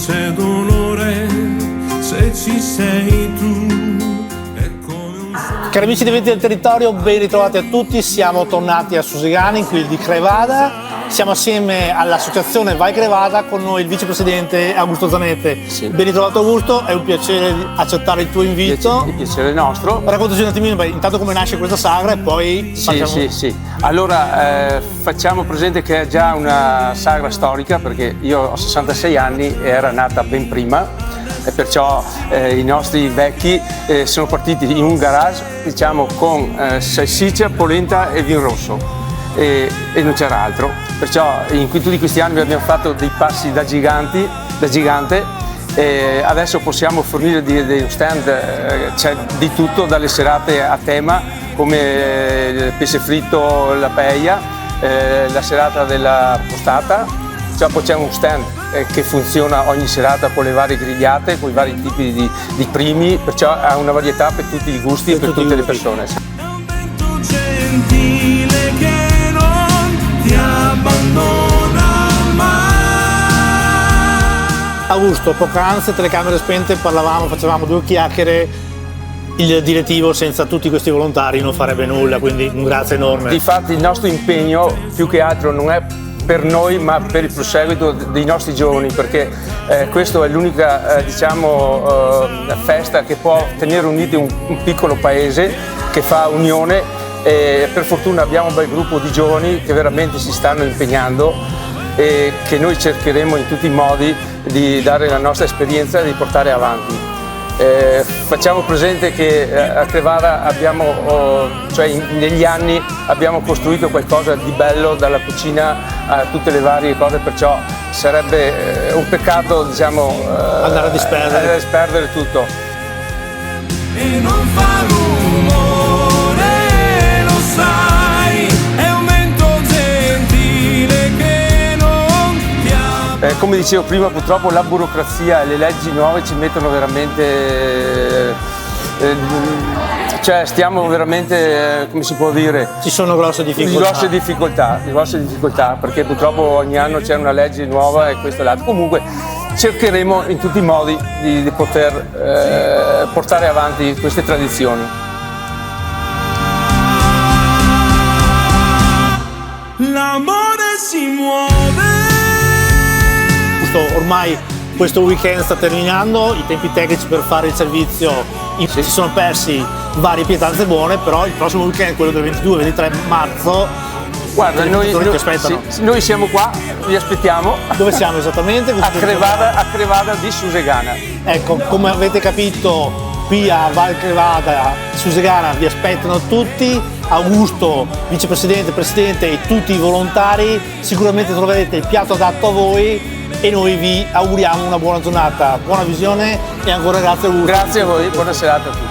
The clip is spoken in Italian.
c'è dolore, se ci sei tu. Cari amici di Eventi del Territorio, ben ritrovati a tutti. Siamo tornati a Susegana, in Quil di Crevada. Siamo assieme all'associazione Vai Crevada, con noi il vicepresidente Augusto Zanette. Sì. Ben ritrovato Augusto, è un piacere accettare il tuo invito. Il piacere è nostro. Raccontaci un attimino, intanto come nasce questa sagra e poi Sì. Allora, facciamo presente che è già una sagra storica, perché io ho 66 anni e era nata ben prima. E perciò i nostri vecchi sono partiti in un garage, diciamo, con salsiccia, polenta e vino rosso e non c'era altro. Perciò in tutti questi anni abbiamo fatto dei passi da gigante, e adesso possiamo fornire dei stand, c'è di tutto, dalle serate a tema come il pesce fritto, la paella, la serata della postata. Poi c'è un stand che funziona ogni serata con le varie grigliate, con i vari tipi di primi, perciò ha una varietà per tutti i gusti e per tutte le persone. È un vento gentile che non ti abbandona mai. Augusto, poc'anzi, telecamere spente, facevamo due chiacchiere. Il direttivo senza tutti questi volontari non farebbe nulla, quindi un grazie enorme. Difatti il nostro impegno più che altro non è per noi, ma per il proseguito dei nostri giovani, perché questa è l'unica festa che può tenere uniti un piccolo paese, che fa unione, e per fortuna abbiamo un bel gruppo di giovani che veramente si stanno impegnando e che noi cercheremo in tutti i modi di dare la nostra esperienza e di portare avanti. Facciamo presente che a Crevada negli anni abbiamo costruito qualcosa di bello, dalla cucina a tutte le varie cose, perciò sarebbe un peccato, andare a disperdere tutto. E non fa rumore, lo sai, è un vento gentile che non ti abbandona. Come dicevo prima, purtroppo la burocrazia e le leggi nuove ci mettono veramente, stiamo veramente, come si può dire? Ci sono grosse difficoltà. Grosse difficoltà, perché purtroppo ogni anno c'è una legge nuova e questo e l'altro. Comunque cercheremo in tutti i modi di poter portare avanti queste tradizioni. L'amore si muove. Ormai questo weekend sta terminando, i tempi tecnici per fare il servizio si sono persi, varie pietanze buone, però il prossimo weekend, quello del 22-23 marzo, guarda, noi siamo qua, vi aspettiamo. Dove siamo esattamente? A Crevada di Susegana. Ecco, come avete capito, qui a Val Crevada, Susegana, vi aspettano tutti. Augusto, vicepresidente, presidente e tutti i volontari, sicuramente troverete il piatto adatto a voi e noi vi auguriamo una buona giornata, buona visione e ancora grazie Augusto. Grazie a voi, buona serata a tutti.